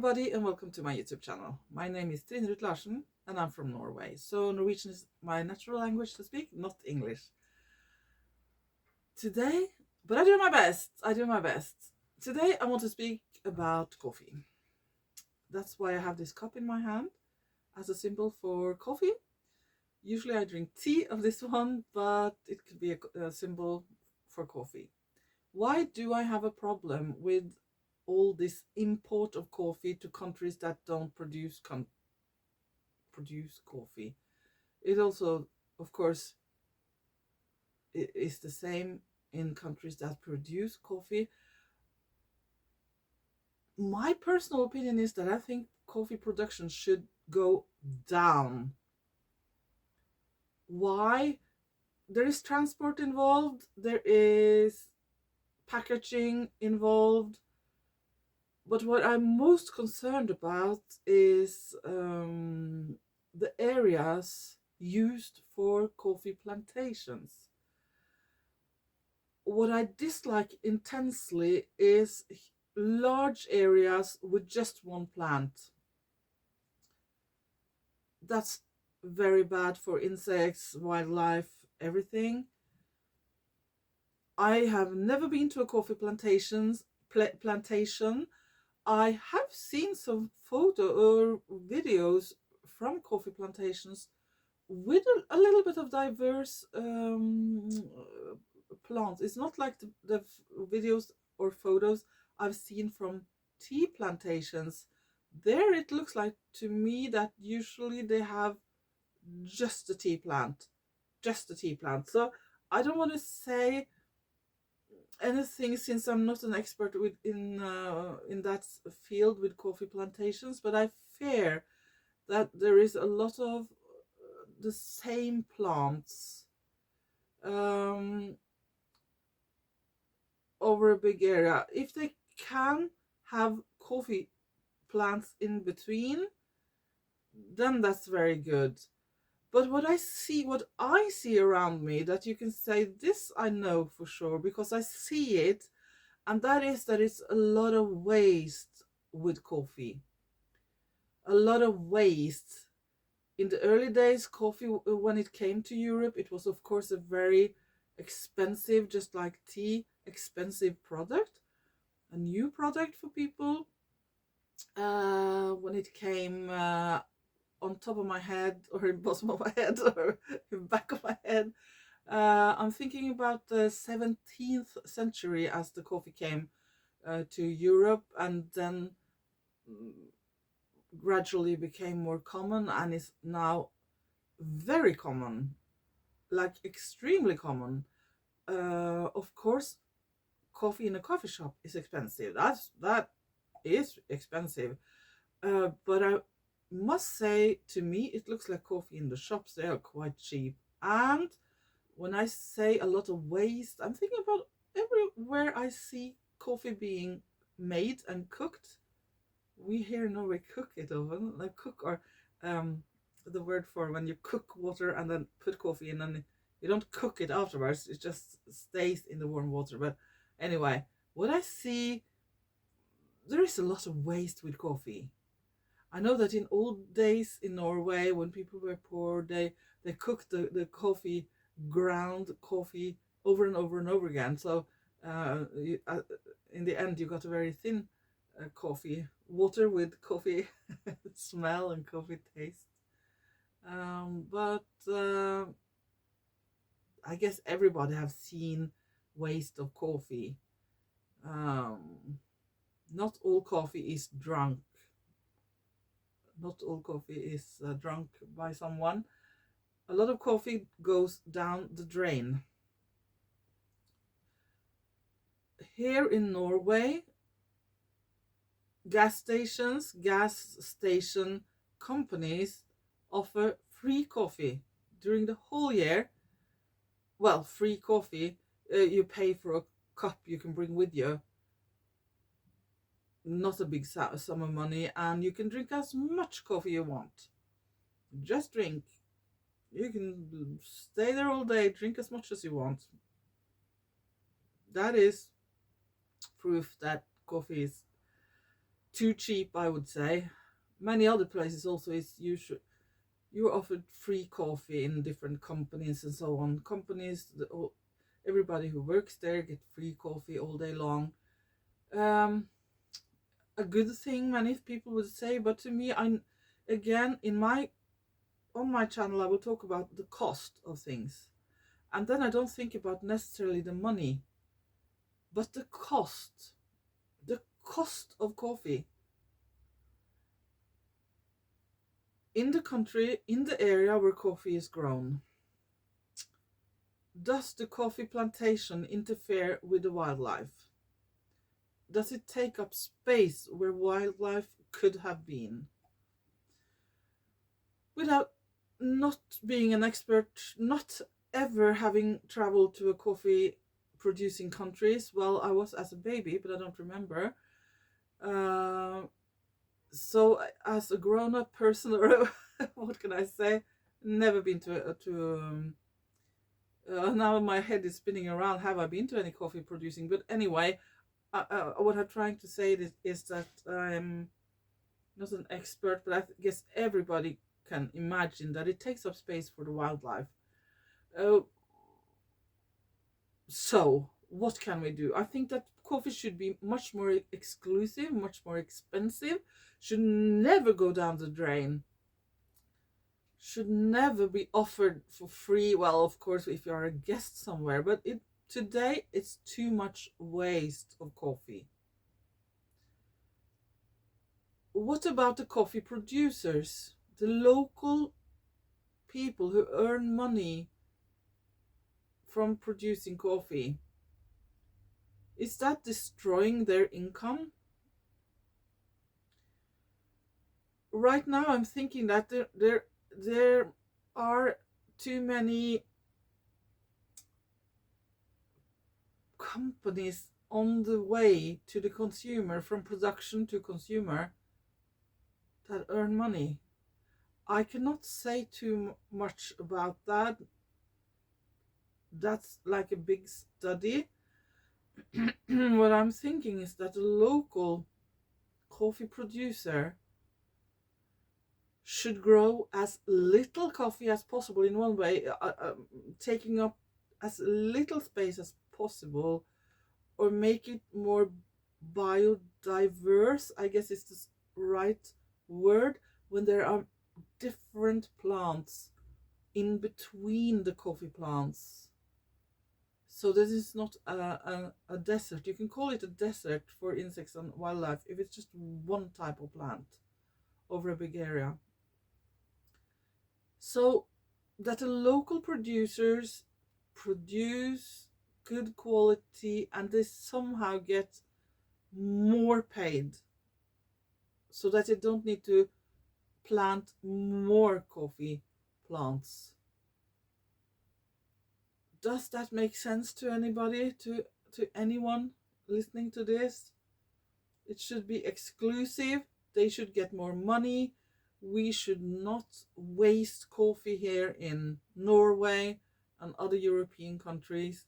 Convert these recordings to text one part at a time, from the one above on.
everybody, and welcome to my YouTube channel. My name is Trine Ruth Larsen, and I'm from Norway. So Norwegian is my natural language to speak, not English. Today, but I do my best. Today I want to speak about coffee. That's why I have this cup in my hand as a symbol for coffee. Usually I drink tea of this one, but it could be a symbol for coffee. Why do I have a problem with all this import of coffee to countries that don't produce coffee? It also, of course, is the same in countries that produce coffee. My personal opinion is that I think coffee production should go down. Why? There is transport involved, there is packaging involved, but what I'm most concerned about is the areas used for coffee plantations. What I dislike intensely is large areas with just one plant. That's very bad for insects, wildlife, everything. I have never been to a coffee plantation. I have seen some photo or videos from coffee plantations with a little bit of diverse plants. It's not like the videos or photos I've seen from tea plantations. There it looks like to me that usually they have just a tea plant. So I don't want to say anything since I'm not an expert in that field with coffee plantations, but I fear that there is a lot of the same plants um, over a big area. If they can have coffee plants in between, then that's very good. But what I see around me, that you can say this I know for sure because I see it, and that is that it's a lot of waste with coffee. A lot of waste. In the early days, coffee, when it came to Europe, it was of course a very expensive, just like tea, expensive product, a new product for people. When it came on top of my head, or in bottom of my head, or in back of my head, I'm thinking about the 17th century as the coffee came to Europe, and then gradually became more common and is now very common, like extremely common. Of course, coffee in a coffee shop is expensive. That is expensive. But I must say, to me, it looks like coffee in the shops. They are quite cheap. And when I say a lot of waste, I'm thinking about everywhere I see coffee being made and cooked. We here in Norway cook it often, like cook, or the word for when you cook water and then put coffee in, and you don't cook it afterwards, it just stays in the warm water. But anyway, what I see, there is a lot of waste with coffee. I know that in old days in Norway, when people were poor, they cooked the coffee, ground coffee over and over and over again. So in the end, you got a very thin coffee, water with coffee smell and coffee taste. But I guess everybody have seen waste of coffee. Not all coffee is drunk. Not all coffee is drunk by someone. A lot of coffee goes down the drain. Here in Norway, gas station companies offer free coffee during the whole year. Well, free coffee, you pay for a cup you can bring with you. Not a big sum of money, and you can drink as much coffee you want. Just drink. You can stay there all day, drink as much as you want. That is proof that coffee is too cheap, I would say. Many other places also is you're offered free coffee in different companies and so on. Companies, everybody who works there get free coffee all day long. Um, a good thing, many people would say, but to me, again on my channel I will talk about the cost of things, and then I don't think about necessarily the money, but the cost of coffee in the country, in the area where coffee is grown. Does the coffee plantation interfere with the wildlife? Does it take up space where wildlife could have been? Without not being an expert, not ever having traveled to a coffee producing countries, well, I was as a baby, but I don't remember. So as a grown-up person, or what can I say, never been now my head is spinning around, have I been to any coffee producing? But anyway, what I'm trying to say is that I'm not an expert, but I guess everybody can imagine that it takes up space for the wildlife. So what can we do? I think that coffee should be much more exclusive, much more expensive, should never go down the drain, should never be offered for free. Well, of course, if you are a guest somewhere, but today it's too much waste of coffee. What about the coffee producers, the local people who earn money from producing coffee? Is that destroying their income? Right now I'm thinking that there are too many companies on the way to the consumer, from production to consumer, that earn money. I cannot say too much about that. That's like a big study. What I'm thinking is that a local coffee producer should grow as little coffee as possible, in one way, taking up as little space as possible, or make it more biodiverse, I guess is the right word, when there are different plants in between the coffee plants. So this is not a desert. You can call it a desert for insects and wildlife if it's just one type of plant over a big area. So that the local producers produce good quality and they somehow get more paid, so that they don't need to plant more coffee plants. Does that make sense to anybody, to anyone listening to this? It should be exclusive. They should get more money. We should not waste coffee here in Norway and other European countries.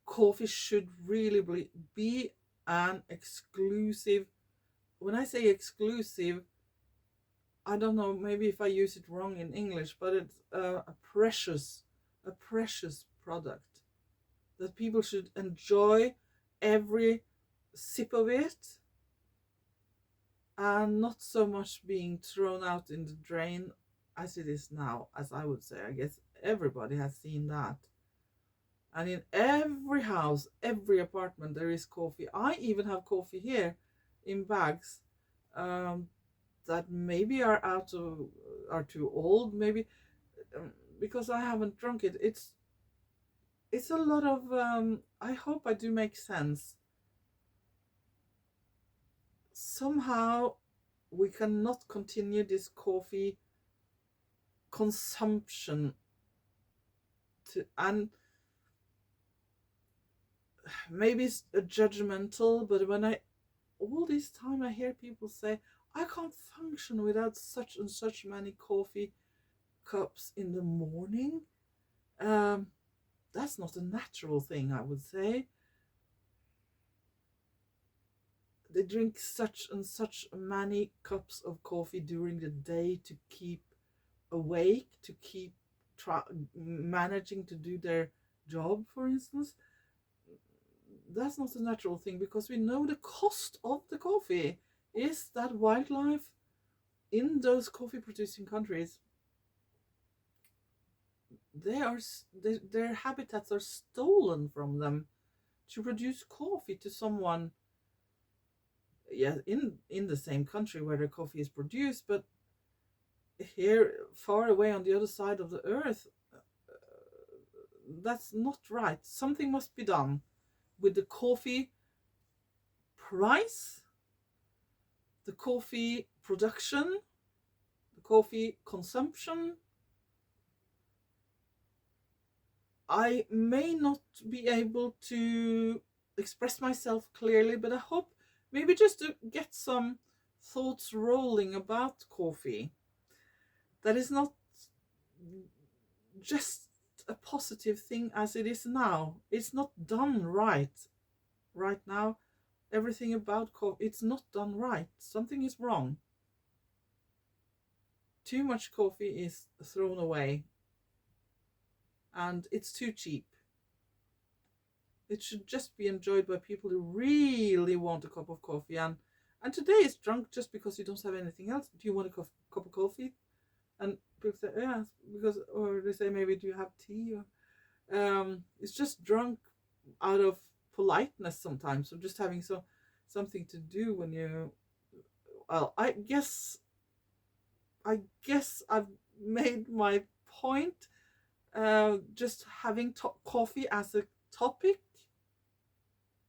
Coffee should really be an exclusive. When I say exclusive, I don't know, maybe if I use it wrong in English, but it's a precious product that people should enjoy every sip of it, and not so much being thrown out in the drain as it is now, as I would say. I guess everybody has seen that. And in every house, every apartment, there is coffee. I even have coffee here in bags that maybe are too old, maybe because I haven't drunk it. It's a lot of I hope I do make sense. Somehow we cannot continue this coffee consumption and maybe it's judgmental, but when all this time I hear people say, I can't function without such and such many coffee cups in the morning. That's not a natural thing, I would say. they drink such and such many cups of coffee during the day to keep awake, to keep managing to do their job, for instance. That's not a natural thing, because we know the cost of the coffee is that wildlife in those coffee producing countries, their habitats are stolen from them to produce coffee to someone, yeah, in the same country where the coffee is produced, but here far away on the other side of the earth. That's not right. Something must be done with the coffee price, the coffee production, the coffee consumption. I may not be able to express myself clearly, but I hope maybe just to get some thoughts rolling about coffee. That is not just a positive thing as it is now. It's not done right now. Everything about coffee, it's not done right. Something is wrong. Too much coffee is thrown away, and it's too cheap. It should just be enjoyed by people who really want a cup of coffee, and today it's drunk just because you don't have anything else. Do you want a cup of coffee? And people say, yeah, because, or they say, maybe, do you have tea? Or it's just drunk out of politeness sometimes, or just having something to do when you. Well, I guess I've made my point. Just having coffee as a topic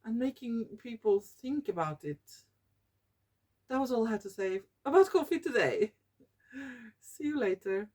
and making people think about it. That was all I had to say about coffee today. See you later.